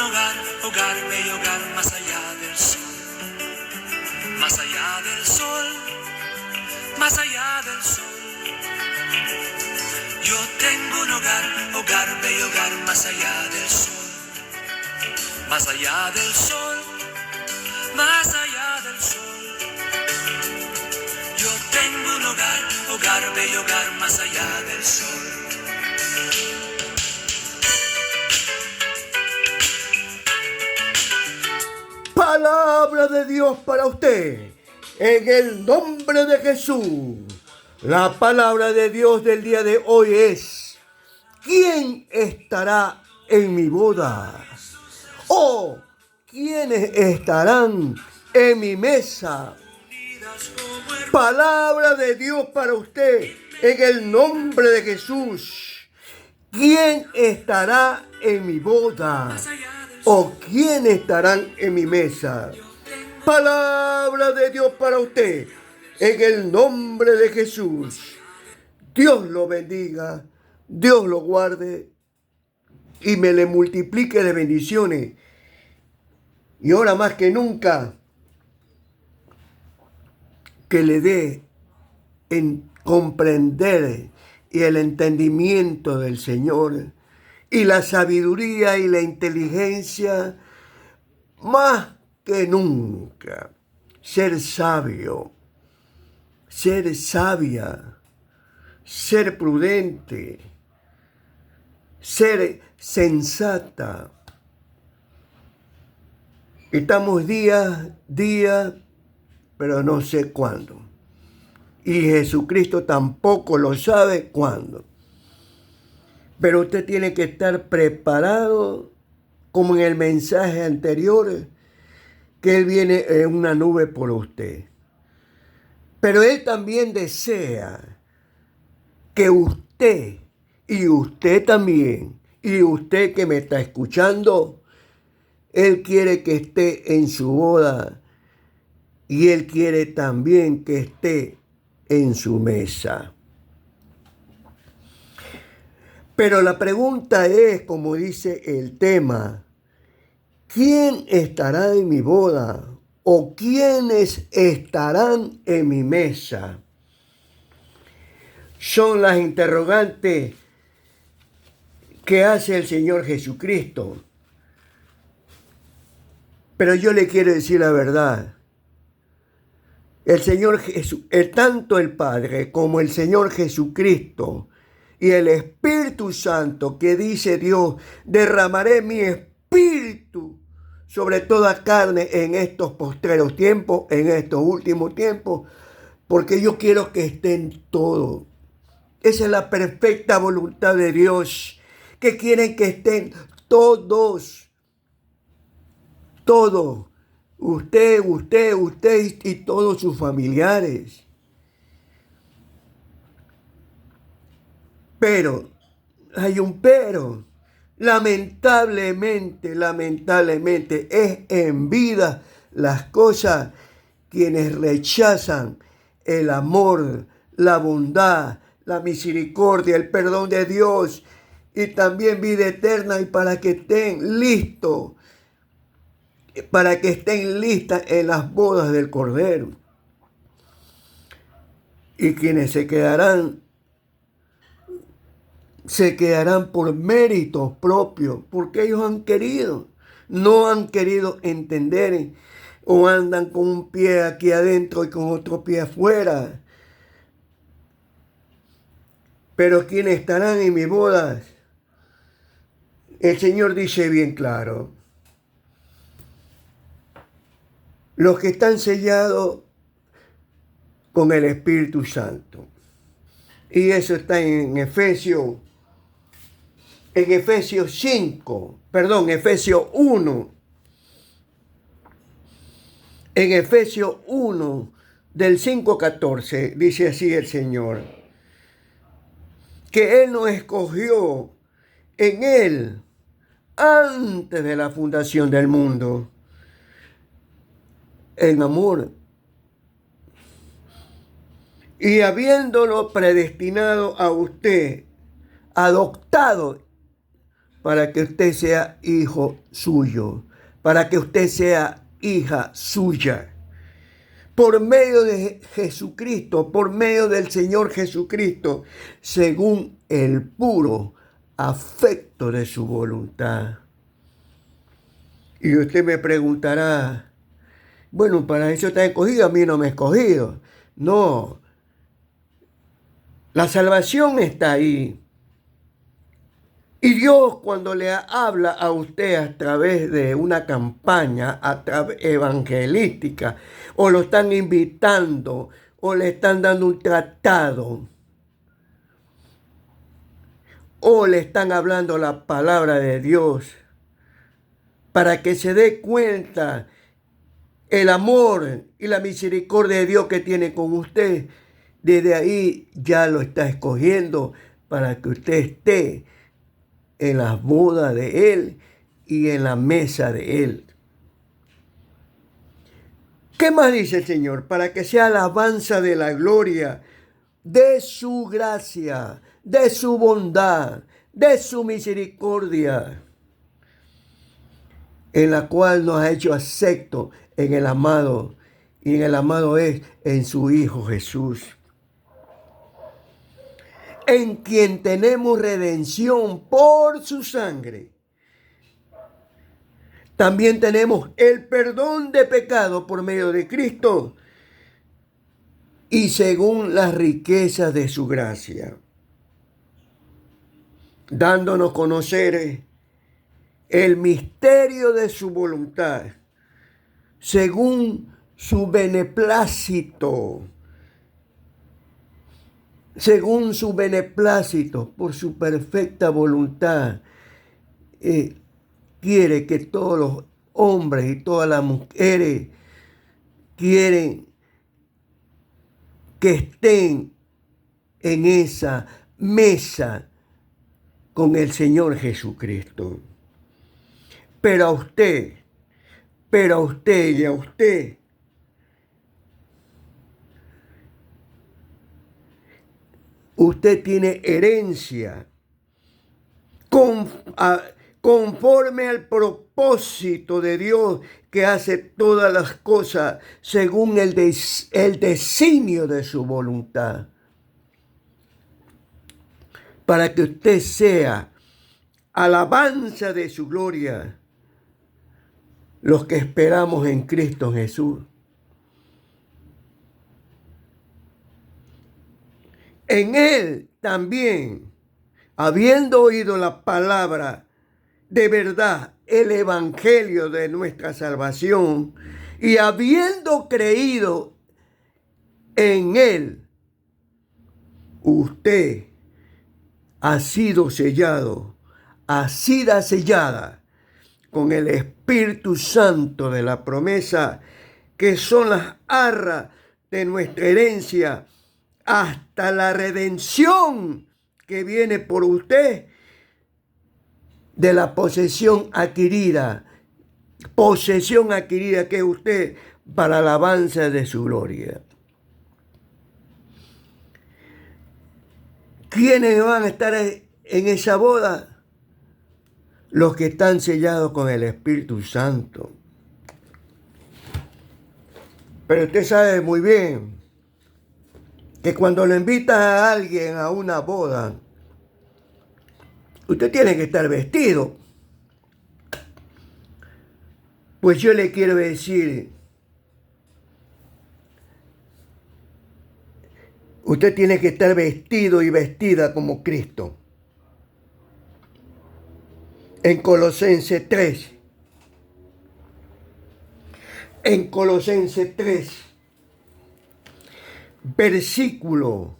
hogar, bello hogar, más allá del sol, más allá del sol, más allá del sol. Yo tengo un hogar, bello hogar, más allá del sol, más allá del sol, más allá del sol. Yo tengo un hogar, bello hogar, más allá del sol. Palabra de Dios para usted, en el nombre de Jesús. La palabra de Dios del día de hoy es: ¿quién estará en mi boda? ¿O quiénes estarán en mi mesa? Palabra de Dios para usted, en el nombre de Jesús. ¿Quién estará en mi boda? ¿O quién estarán en mi mesa? Palabra de Dios para usted, en el nombre de Jesús. Dios lo bendiga, Dios lo guarde y me le multiplique de bendiciones. Y ahora más que nunca, que le dé en comprender y el entendimiento del Señor y la sabiduría y la inteligencia, más que nunca, ser sabio, ser sabia, ser prudente, ser sensata. Estamos día, pero no sé cuándo. Y Jesucristo tampoco lo sabe cuándo. Pero usted tiene que estar preparado, como en el mensaje anterior, que Él viene en una nube por usted. Pero Él también desea que usted, y usted también, y usted que me está escuchando, Él quiere que esté en su boda y Él quiere también que esté en su mesa. Pero la pregunta es, como dice el tema, ¿quién estará en mi boda? ¿O quiénes estarán en mi mesa? Son las interrogantes que hace el Señor Jesucristo. Pero yo le quiero decir la verdad. El Señor Jesús, tanto el Padre como el Señor Jesucristo y el Espíritu Santo, que dice Dios, derramaré mi espíritu sobre toda carne en estos postreros tiempos, en estos últimos tiempos, porque yo quiero que estén todos. Esa es la perfecta voluntad de Dios, que quieren que estén todos. Usted y todos sus familiares. Pero, hay un pero. Lamentablemente, es en vida las cosas quienes rechazan el amor, la bondad, la misericordia, el perdón de Dios y también vida eterna, y para que estén listos, para que estén listas en las bodas del Cordero. Y quienes se quedarán por méritos propios, porque ellos no han querido entender, o andan con un pie aquí adentro y con otro pie afuera. Pero quienes estarán en mis bodas, el Señor dice bien claro: los que están sellados con el Espíritu Santo. Y eso está en Efesios 1. En Efesios 1, del 5 al 14, dice así el Señor: que Él nos escogió en Él antes de la fundación del mundo, en amor, y habiéndolo predestinado a usted, adoptado para que usted sea hijo suyo, para que usted sea hija suya. Por medio de Jesucristo, por medio del Señor Jesucristo, según el puro afecto de su voluntad. Y usted me preguntará, bueno, para eso está escogido, a mí no me he escogido. No, la salvación está ahí. Y Dios cuando le habla a usted a través de una campaña evangelística, o lo están invitando, o le están dando un tratado, o le están hablando la palabra de Dios, para que se dé cuenta el amor y la misericordia de Dios que tiene con usted, desde ahí ya lo está escogiendo para que usted esté en las bodas de Él y en la mesa de Él. ¿Qué más dice el Señor? Para que sea alabanza de la gloria, de su gracia, de su bondad, de su misericordia, en la cual nos ha hecho acepto en el amado, y en el amado es en su Hijo Jesús, en quien tenemos redención por su sangre. También tenemos el perdón de pecado por medio de Cristo y según las riquezas de su gracia, dándonos a conocer el misterio de su voluntad, según su beneplácito, por su perfecta voluntad, quiere que todos los hombres y todas las mujeres quieren que estén en esa mesa con el Señor Jesucristo. Pero a usted y a usted, usted tiene herencia conforme al propósito de Dios que hace todas las cosas según el designio de su voluntad. Para que usted sea alabanza de su gloria, los que esperamos en Cristo Jesús. En Él también, habiendo oído la palabra de verdad, el evangelio de nuestra salvación, y habiendo creído en Él, usted ha sido sellado, ha sido sellada con el Espíritu Santo de la promesa, que son las arras de nuestra herencia, hasta la redención que viene por usted de la posesión adquirida que es usted para alabanza de su gloria. ¿Quiénes van a estar en esa boda? Los que están sellados con el Espíritu Santo. Pero usted sabe muy bien que cuando le invita a alguien a una boda, usted tiene que estar vestido. Pues yo le quiero decir, usted tiene que estar vestido y vestida como Cristo. En Colosenses 3. En Colosenses 3. Versículo,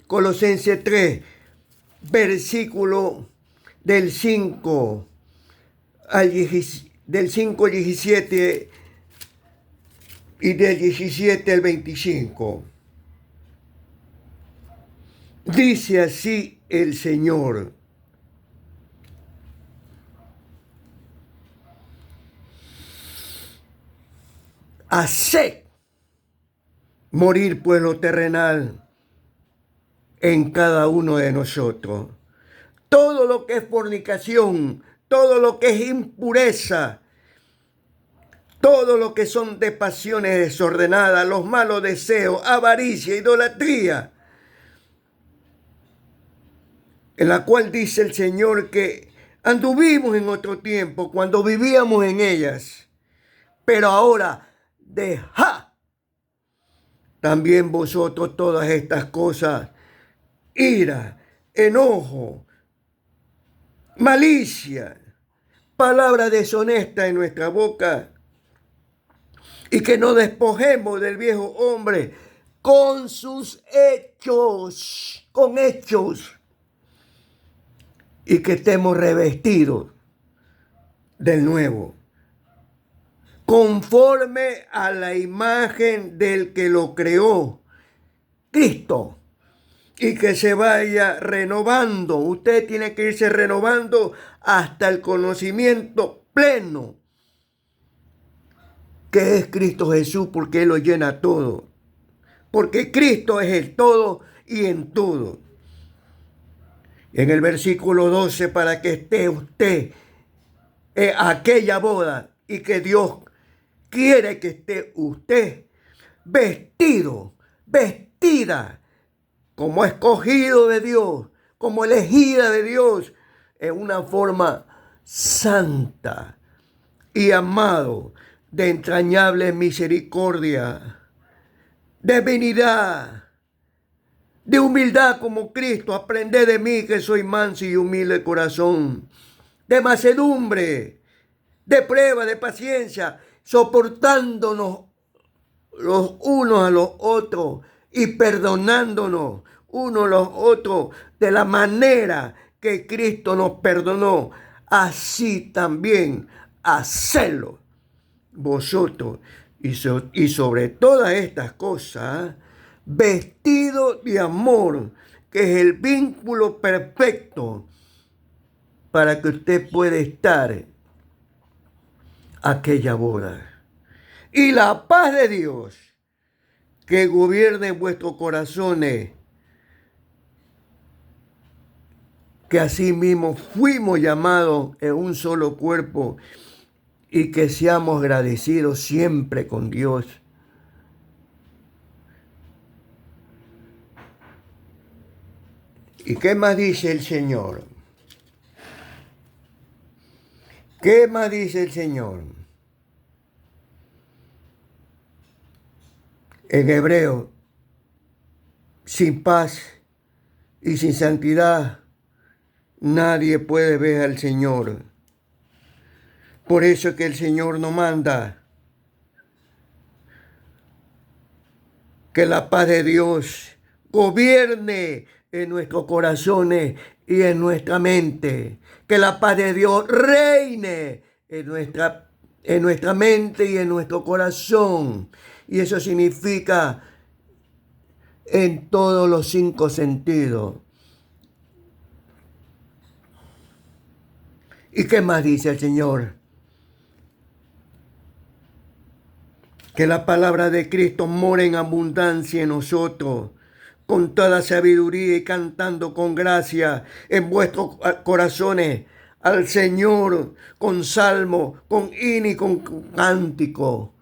Colosenses 3, versículo del 5 al 17 y del 17 al 25. Dice así el Señor: haced morir pues lo terrenal en cada uno de nosotros, todo lo que es fornicación, todo lo que es impureza, todo lo que son de pasiones desordenadas, los malos deseos, avaricia, idolatría, en la cual dice el Señor que anduvimos en otro tiempo cuando vivíamos en ellas, pero ahora dejad también vosotros todas estas cosas: ira, enojo, malicia, palabra deshonesta en nuestra boca, y que nos despojemos del viejo hombre con sus hechos, con hechos, y que estemos revestidos del nuevo, conforme a la imagen del que lo creó, Cristo, y que se vaya renovando. Usted tiene que irse renovando hasta el conocimiento pleno, que es Cristo Jesús, porque Él lo llena todo. Porque Cristo es el todo y en todo. En el versículo 12, para que esté usted en aquella boda, y que Dios quiere que esté usted vestido, vestida, como escogido de Dios, como elegida de Dios, en una forma santa y amado, de entrañable misericordia, de benignidad, de humildad como Cristo. Aprended de mí, que soy manso y humilde de corazón, de mansedumbre, de prueba, de paciencia, soportándonos los unos a los otros y perdonándonos unos a los otros de la manera que Cristo nos perdonó. Así también hacedlo vosotros. Y sobre todas estas cosas, vestido de amor, que es el vínculo perfecto para que usted pueda estar aquella boda. Y la paz de Dios, que gobierne vuestros corazones, que así mismo fuimos llamados en un solo cuerpo, y que seamos agradecidos siempre con Dios. ¿Y qué más dice el Señor? ¿Qué más dice el Señor? En hebreo, sin paz y sin santidad, nadie puede ver al Señor. Por eso es que el Señor nos manda que la paz de Dios gobierne en nuestros corazones y en nuestra mente. Que la paz de Dios reine en nuestra mente y en nuestro corazón. Y eso significa en todos los 5 sentidos. ¿Y qué más dice el Señor? Que la palabra de Cristo more en abundancia en nosotros, con toda sabiduría y cantando con gracia en vuestros corazones al Señor, con salmo, con himno y con cántico.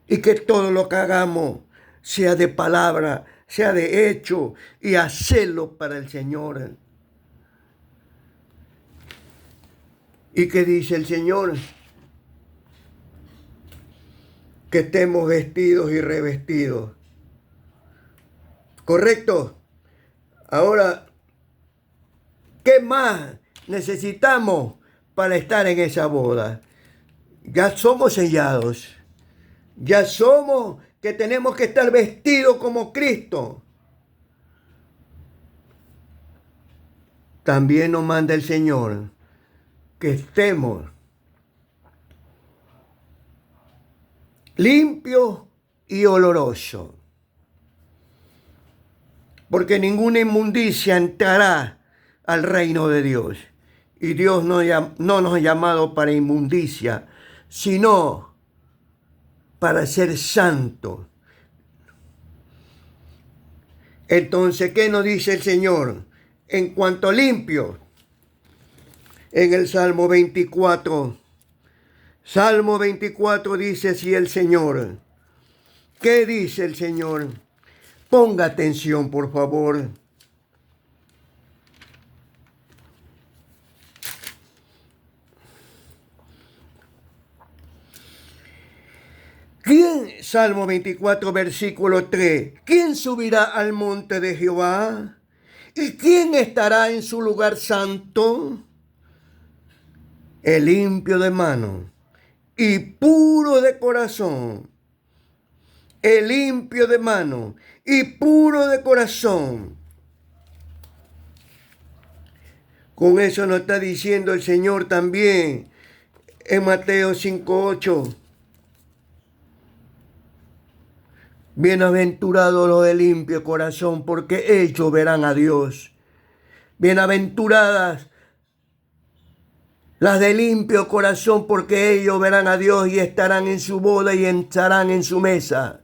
Y que todo lo que hagamos sea de palabra, sea de hecho, y hacerlo para el Señor. ¿Y qué dice el Señor? Que estemos vestidos y revestidos. ¿Correcto? Ahora, ¿qué más necesitamos para estar en esa boda? Ya somos sellados. Ya somos que tenemos que estar vestidos como Cristo. También nos manda el Señor que estemos limpios y olorosos, porque ninguna inmundicia entrará al reino de Dios. Y Dios no nos ha llamado para inmundicia, sino para ser santos. Entonces, ¿qué nos dice el Señor? En cuanto limpio, en el Salmo 24. Salmo 24 dice así el Señor. ¿Qué dice el Señor? Ponga atención, por favor. ¿Quién? Salmo 24, versículo 3. ¿Quién subirá al monte de Jehová? ¿Y quién estará en su lugar santo? El limpio de mano y puro de corazón. El limpio de mano y puro de corazón. Con eso nos está diciendo el Señor también en Mateo 5:8. Bienaventurados los de limpio corazón, porque ellos verán a Dios. Bienaventuradas las de limpio corazón, porque ellos verán a Dios y estarán en su boda y estarán en su mesa.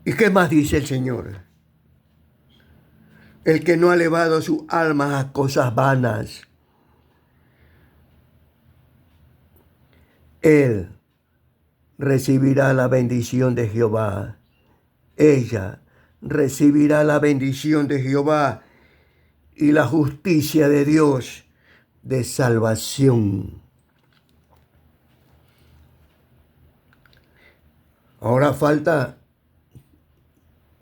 ¿Y qué más dice el Señor? El que no ha elevado su alma a cosas vanas, él recibirá la bendición de Jehová. Ella recibirá la bendición de Jehová y la justicia de Dios de salvación. Ahora falta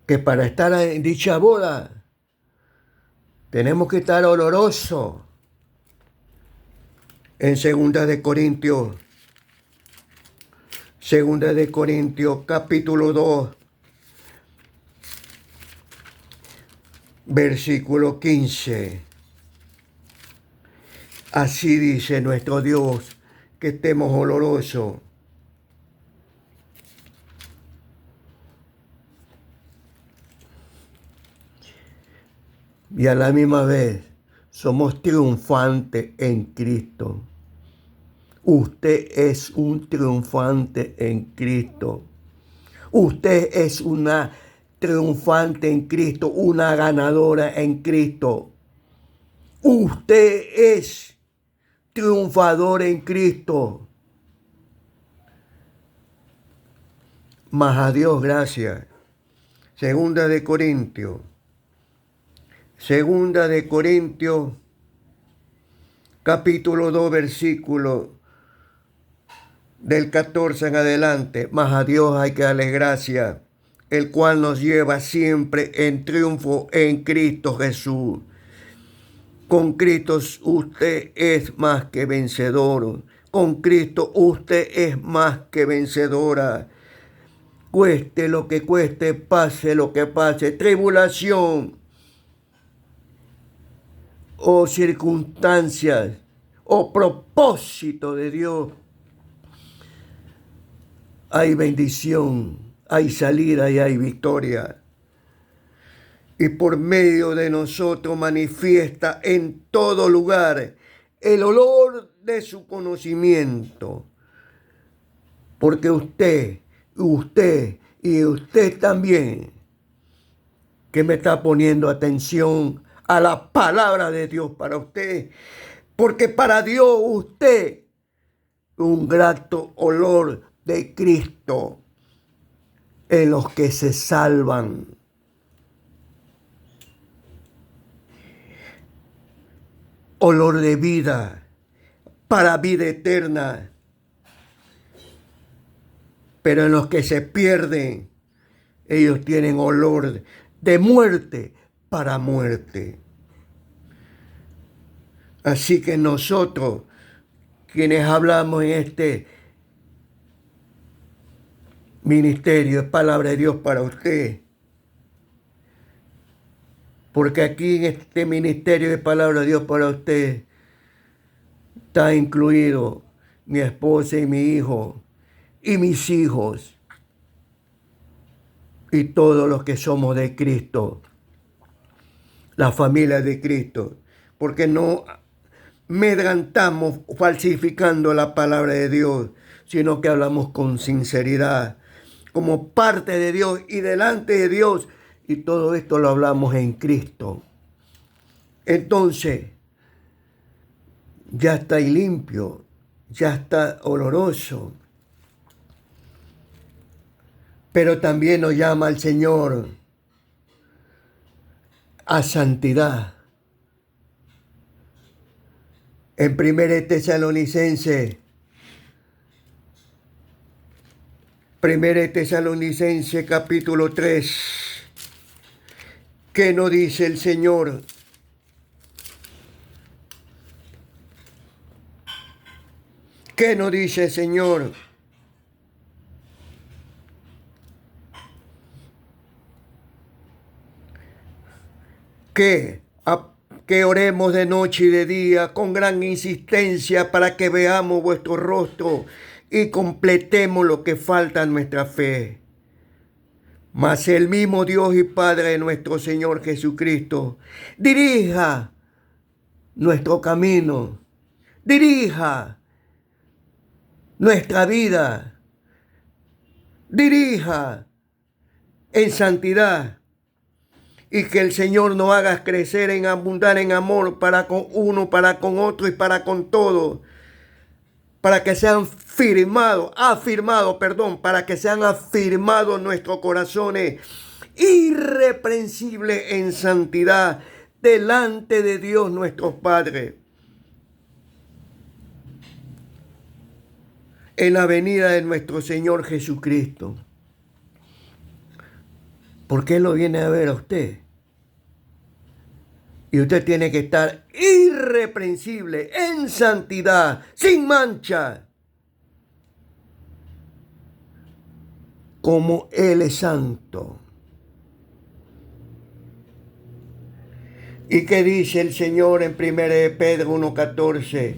que para estar en dicha boda tenemos que estar olorosos. En 2 Corintios capítulo 2, versículo 15. Así dice nuestro Dios, que estemos olorosos. Y a la misma vez somos triunfantes en Cristo. Usted es un triunfante en Cristo. Usted es una triunfante en Cristo, una ganadora en Cristo. Usted es triunfador en Cristo. Mas a Dios gracias. Segunda de Corintios, capítulo 2, versículo del 14 en adelante. Mas a Dios hay que darle gracias, el cual nos lleva siempre en triunfo en Cristo Jesús. Con Cristo usted es más que vencedor. Con Cristo usted es más que vencedora. Cueste lo que cueste, pase lo que pase, tribulación o circunstancias o propósito de Dios, hay bendición, hay salida y hay victoria. Y por medio de nosotros manifiesta en todo lugar el olor de su conocimiento. Porque usted y usted también, que me está poniendo atención a la palabra de Dios para usted. Porque para Dios usted, un grato olor de Cristo en los que se salvan. Olor de vida, para vida eterna. Pero en los que se pierden, ellos tienen olor de muerte para muerte. Así que nosotros, quienes hablamos en este ministerio, es palabra de Dios para usted. Porque aquí en este ministerio de palabra de Dios para usted está incluido mi esposa y mi hijo y mis hijos y todos los que somos de Cristo, la familia de Cristo, porque no medrantamos falsificando la palabra de Dios, sino que hablamos con sinceridad, como parte de Dios y delante de Dios y todo esto lo hablamos en Cristo. Entonces, ya está ahí limpio, ya está oloroso. Pero también nos llama el Señor a santidad. En 1 Tesalonicenses capítulo 3, ¿qué nos dice el Señor? ¿Qué nos dice el Señor? Que oremos de noche y de día con gran insistencia para que veamos vuestro rostro y completemos lo que falta en nuestra fe. Mas el mismo Dios y Padre de nuestro Señor Jesucristo dirija nuestro camino, dirija nuestra vida, dirija en santidad. Y que el Señor nos haga crecer en abundar en amor para con uno, para con otro y para con todos. Para que sean para que sean afirmados nuestros corazones irreprensibles en santidad delante de Dios nuestro Padre. En la venida de nuestro Señor Jesucristo. ¿Por qué lo viene a ver a usted? Y usted tiene que estar irreprensible, en santidad, sin mancha. Como Él es santo. ¿Y qué dice el Señor en 1 Pedro 1:14?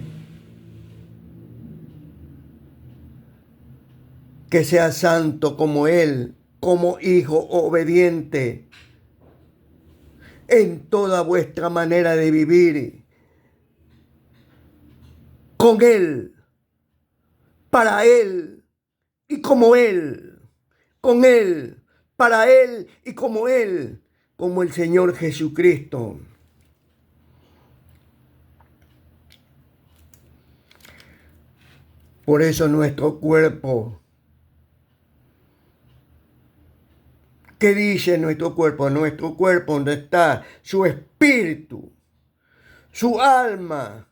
Que sea santo como Él, como hijo obediente en toda vuestra manera de vivir, con Él, para Él y como Él, con Él, para Él y como Él, como el Señor Jesucristo. Por eso nuestro cuerpo, ¿qué dice nuestro cuerpo? Nuestro cuerpo, donde está su espíritu, su alma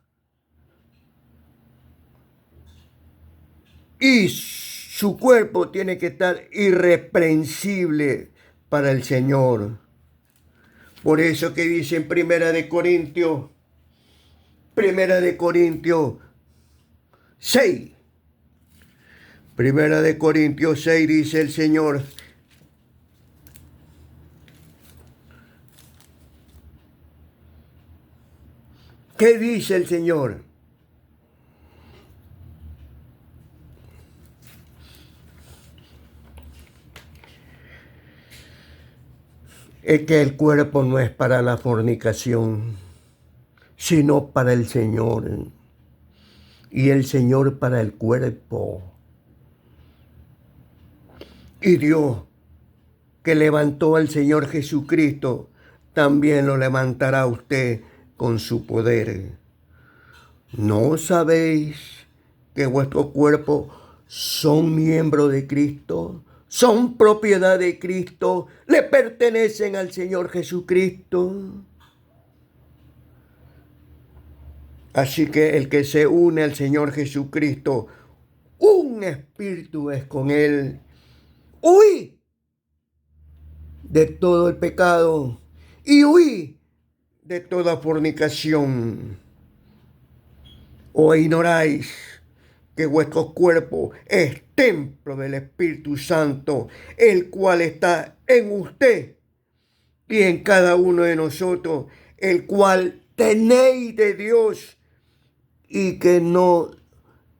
y su cuerpo tiene que estar irreprensible para el Señor. Por eso que dice en Primera de Corintios 6. Primera de Corintios 6 dice el Señor: ¿qué dice el Señor? Es que el cuerpo no es para la fornicación, sino para el Señor. Y el Señor para el cuerpo. Y Dios, que levantó al Señor Jesucristo, también lo levantará a usted con su poder. ¿No sabéis que vuestro cuerpo son miembros de Cristo? Son propiedad de Cristo, le pertenecen al Señor Jesucristo. Así que el que se une al Señor Jesucristo, un espíritu es con Él. Huí de todo el pecado y huí de toda fornicación. ¿O ignoráis que vuestro cuerpo es templo del Espíritu Santo, el cual está en usted y en cada uno de nosotros, el cual tenéis de Dios y que no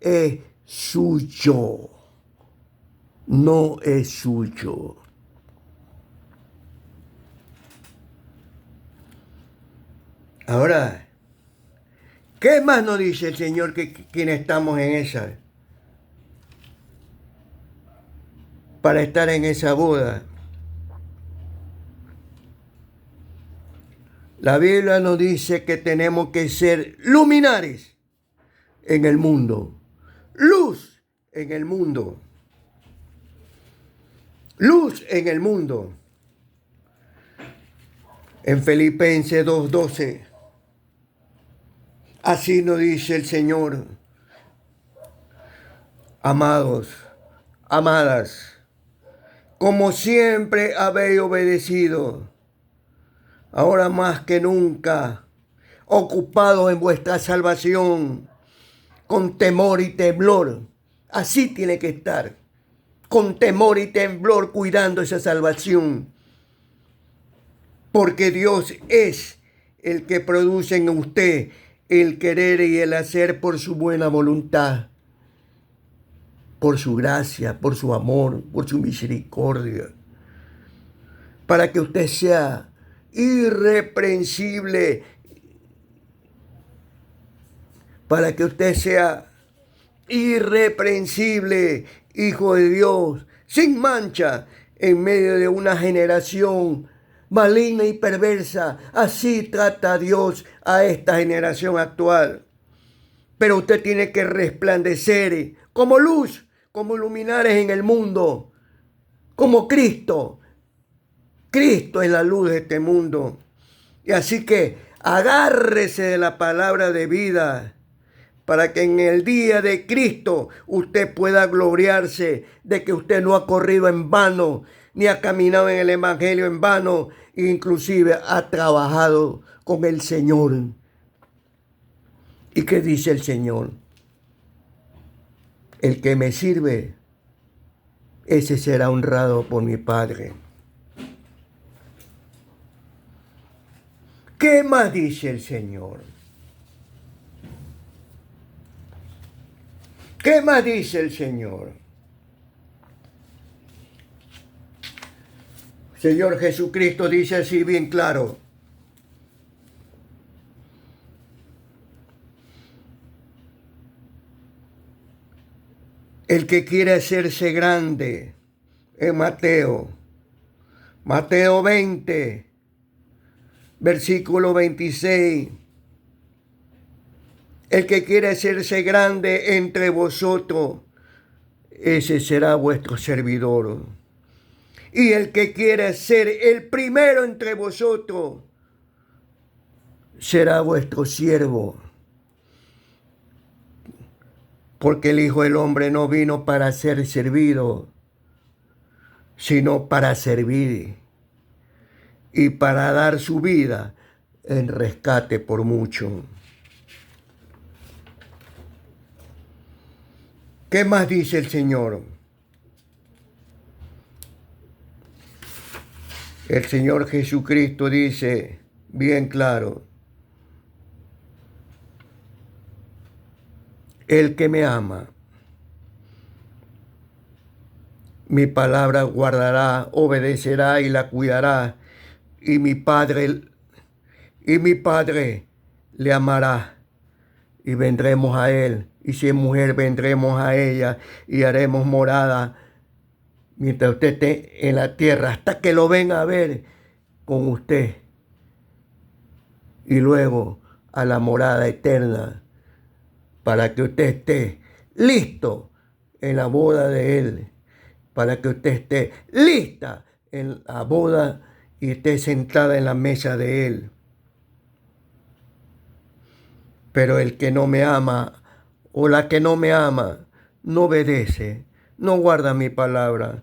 es suyo? No es suyo. Ahora, ¿qué más nos dice el Señor que quienes estamos en esa? Para estar en esa boda. La Biblia nos dice que tenemos que ser luminares en el mundo, luz en el mundo, luz en el mundo. En Filipenses 2:12, así nos dice el Señor: amados, amadas, como siempre habéis obedecido, ahora más que nunca, ocupados en vuestra salvación, con temor y temblor. Así tiene que estar, con temor y temblor, cuidando esa salvación. Porque Dios es el que produce en usted el querer y el hacer por su buena voluntad, por su gracia, por su amor, por su misericordia, para que usted sea irreprensible, para que usted sea irreprensible, hijo de Dios, sin mancha, en medio de una generación maligna y perversa. Así trata Dios a esta generación actual. Pero usted tiene que resplandecer como luz, como luminares en el mundo, como Cristo. Cristo es la luz de este mundo. Y así que agárrese de la palabra de vida, para que en el día de Cristo usted pueda gloriarse de que usted no ha corrido en vano, ni ha caminado en el Evangelio en vano, inclusive ha trabajado con el Señor. ¿Y qué dice el Señor? El que me sirve, ese será honrado por mi Padre. ¿Qué más dice el Señor? ¿Qué más dice el Señor? Señor Jesucristo dice así bien claro: el que quiere hacerse grande, en Mateo 20, versículo 26. El que quiere hacerse grande entre vosotros, ese será vuestro servidor. Y el que quiere ser el primero entre vosotros, será vuestro siervo. Porque el Hijo del Hombre no vino para ser servido, sino para servir y para dar su vida en rescate por mucho. ¿Qué más dice el Señor? El Señor Jesucristo dice bien claro: el que me ama, mi palabra guardará, obedecerá y la cuidará, y mi Padre le amará, y vendremos a él, y si es mujer vendremos a ella, y haremos morada mientras usted esté en la tierra, hasta que lo venga a ver con usted, y luego a la morada eterna, para que usted esté listo en la boda de él, para que usted esté lista en la boda y esté sentada en la mesa de él. Pero el que no me ama, o la que no me ama, no obedece, no guarda mi palabra.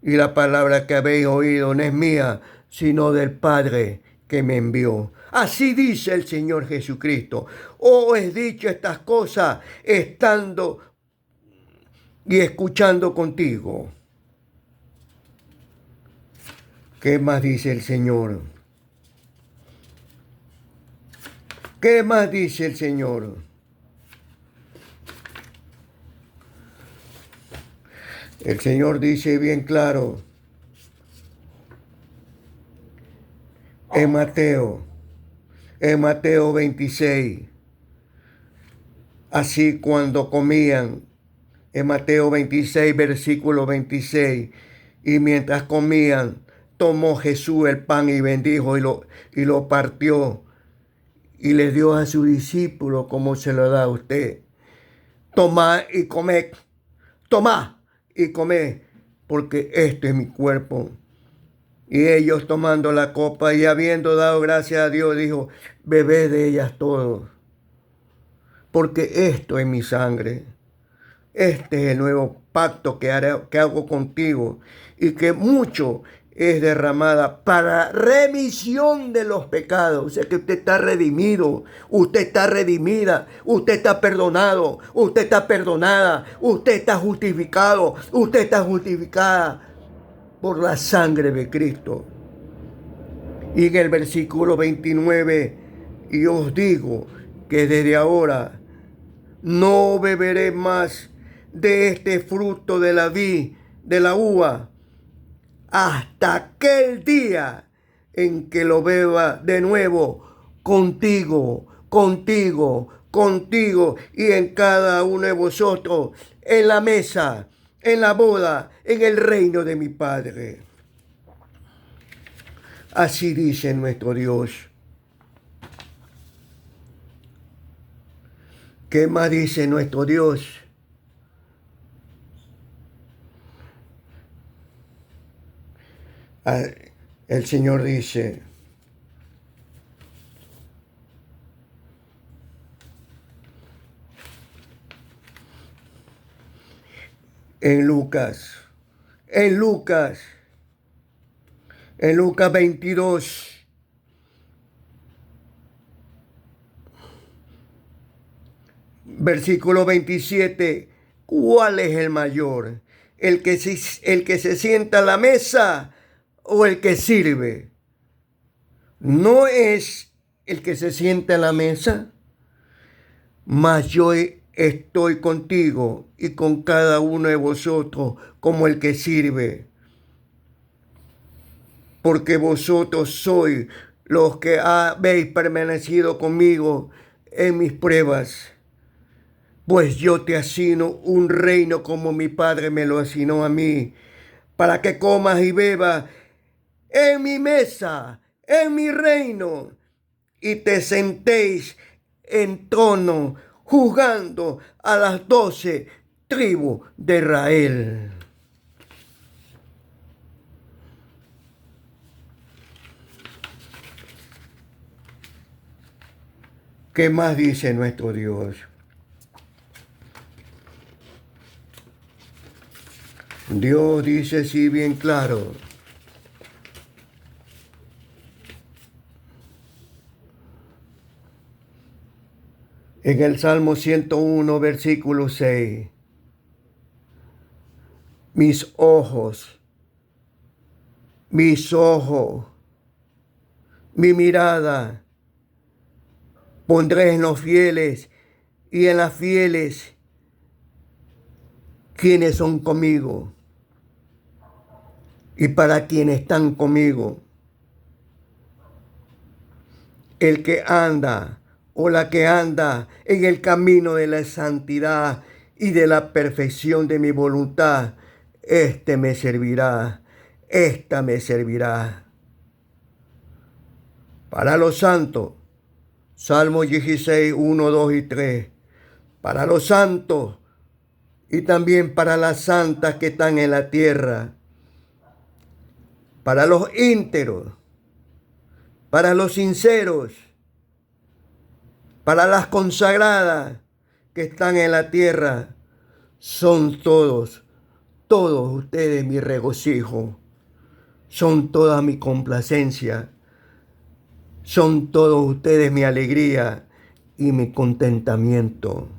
Y la palabra que habéis oído no es mía, sino del Padre que me envió. Así dice el Señor Jesucristo. Os he dicho estas cosas estando y escuchando contigo. ¿Qué más dice el Señor? ¿Qué más dice el Señor? El Señor dice bien claro en Mateo 26, así cuando comían, en Mateo 26, versículo 26, y mientras comían, tomó Jesús el pan y bendijo y lo partió y le dio a su discípulo como se lo da a usted. Tomad y comed, tomad y comed, porque esto es mi cuerpo. Y ellos tomando la copa y habiendo dado gracias a Dios, dijo, bebed de ellas todos, porque esto es mi sangre. Este es el nuevo pacto que hago contigo y que mucho es derramada para remisión de los pecados. O sea que usted está redimido, usted está redimida, usted está perdonado, usted está perdonada, usted está justificado, usted está justificada por la sangre de Cristo. Y en el versículo 29, y os digo que desde ahora no beberé más de este fruto de la vid, de la uva, hasta aquel día en que lo beba de nuevo contigo, y en cada uno de vosotros, en la mesa, en la boda, en el reino de mi Padre. Así dice nuestro Dios. ¿Qué más dice nuestro Dios? El Señor dice, en Lucas 22, versículo 27, ¿cuál es el mayor? ¿El que se sienta a la mesa o el que sirve? ¿No es el que se sienta a la mesa? Mas yo estoy contigo y con cada uno de vosotros como el que sirve. Porque vosotros sois los que habéis permanecido conmigo en mis pruebas. Pues yo te asigno un reino como mi Padre me lo asignó a mí, para que comas y bebas en mi mesa, en mi reino, y te sentéis en trono, juzgando a las 12 tribus de Israel. ¿Qué más dice nuestro Dios? Dios dice así bien claro. En el Salmo 101, versículo 6. Mis ojos, mi mirada, pondré en los fieles y en las fieles quienes son conmigo y para quienes están conmigo. El que anda o la que anda en el camino de la santidad y de la perfección de mi voluntad, esta me servirá. Para los santos, Salmo 16, 1, 2 y 3. Para los santos y también para las santas que están en la tierra. Para los íntegros, para los sinceros, para las consagradas que están en la tierra, son todos ustedes mi regocijo, son toda mi complacencia, son todos ustedes mi alegría y mi contentamiento.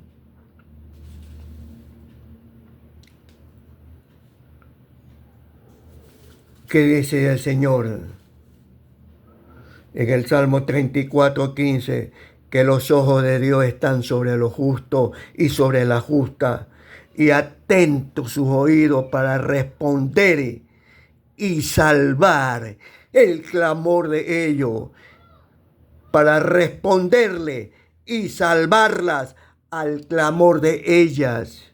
¿Qué dice el Señor? En el Salmo 34, 15, que los ojos de Dios están sobre los justos y sobre la justa, y atentos sus oídos para responder y salvar el clamor de ellos, para responderle y salvarlas al clamor de ellas.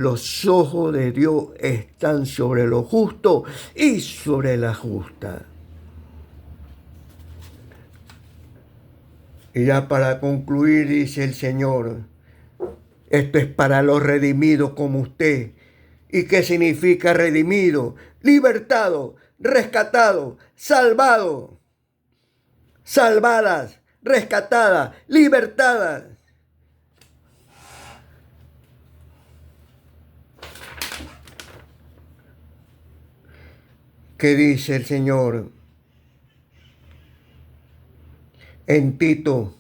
los ojos de Dios están sobre lo justo y sobre la justa. Y ya para concluir, dice el Señor, esto es para los redimidos como usted. ¿Y qué significa redimido? Libertado, rescatado, salvado, salvadas, rescatadas, libertadas. ¿Qué dice el Señor? En Tito,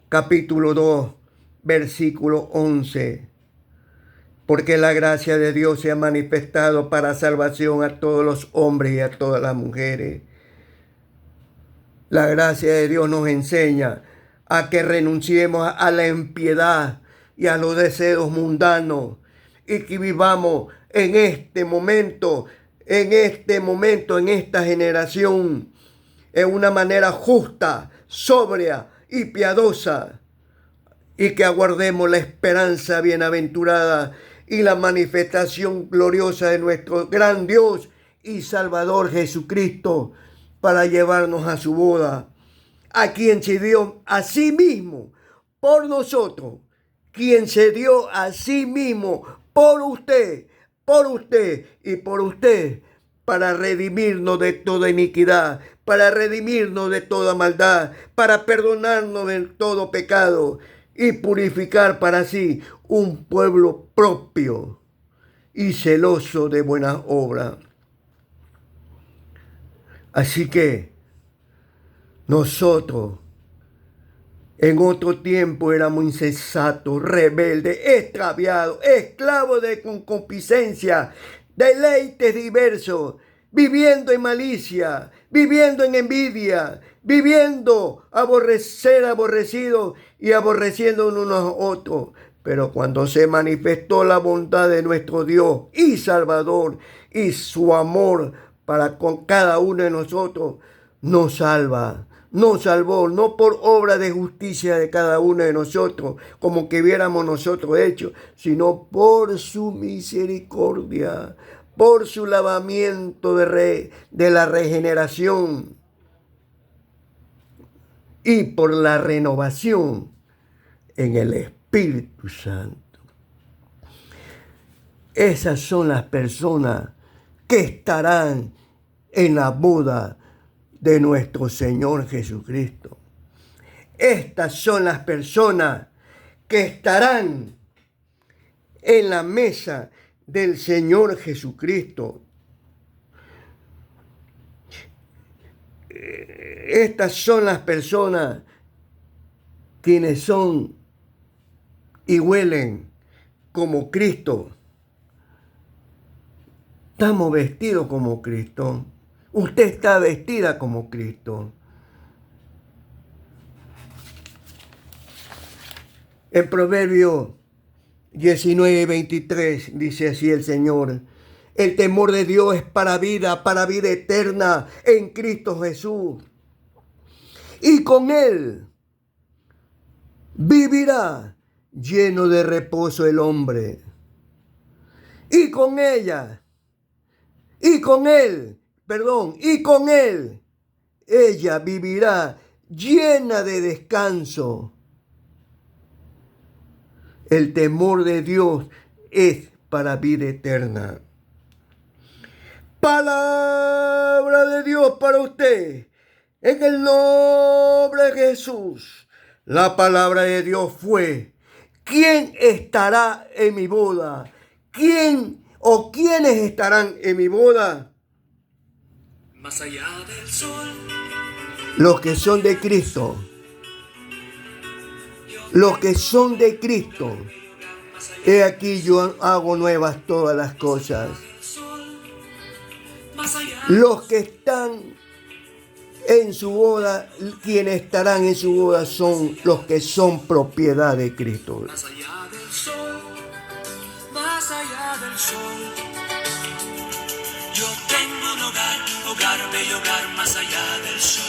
capítulo 2, versículo 11. Porque la gracia de Dios se ha manifestado para salvación a todos los hombres y a todas las mujeres. La gracia de Dios nos enseña a que renunciemos a la impiedad y a los deseos mundanos y que vivamos en este momento, en esta generación, en una manera justa, sobria y piadosa, y que aguardemos la esperanza bienaventurada y la manifestación gloriosa de nuestro gran Dios y Salvador Jesucristo para llevarnos a su boda, a quien se dio a sí mismo por nosotros, quien se dio a sí mismo por usted y por usted, para redimirnos de toda iniquidad, para redimirnos de toda maldad, para perdonarnos de todo pecado y purificar para sí un pueblo propio y celoso de buenas obras. Así que nosotros en otro tiempo éramos insensatos, rebeldes, extraviados, esclavos de concupiscencia, deleites diversos, viviendo en malicia, viviendo en envidia, viviendo aborrecidos y aborreciendo unos a otros. Pero cuando se manifestó la bondad de nuestro Dios y Salvador y su amor para con cada uno de nosotros, nos salvó, no por obra de justicia de cada uno de nosotros, como que hubiéramos nosotros hecho, sino por su misericordia, por su lavamiento de la regeneración y por la renovación en el Espíritu Santo. Esas son las personas que estarán en la boda de nuestro Señor Jesucristo. Estas son las personas que estarán en la mesa del Señor Jesucristo. Estas son las personas quienes son y huelen como Cristo. Estamos vestidos como Cristo. Usted está vestida como Cristo. En Proverbios 19:23 dice así el Señor: el temor de Dios es para vida eterna en Cristo Jesús. Y con Él vivirá lleno de reposo el hombre. Y con Él, ella vivirá llena de descanso. El temor de Dios es para vida eterna. Palabra de Dios para usted. En el nombre de Jesús. La palabra de Dios fue: ¿quién estará en mi boda? ¿Quién o quiénes estarán en mi boda? Más allá del sol, los que son de Cristo. Los que son de Cristo. He aquí yo hago nuevas todas las cosas. Los que están en su boda, quienes estarán en su boda son los que son propiedad de Cristo. Más allá del sol, más allá del sol. Yo tengo un hogar, bello hogar más allá del sol.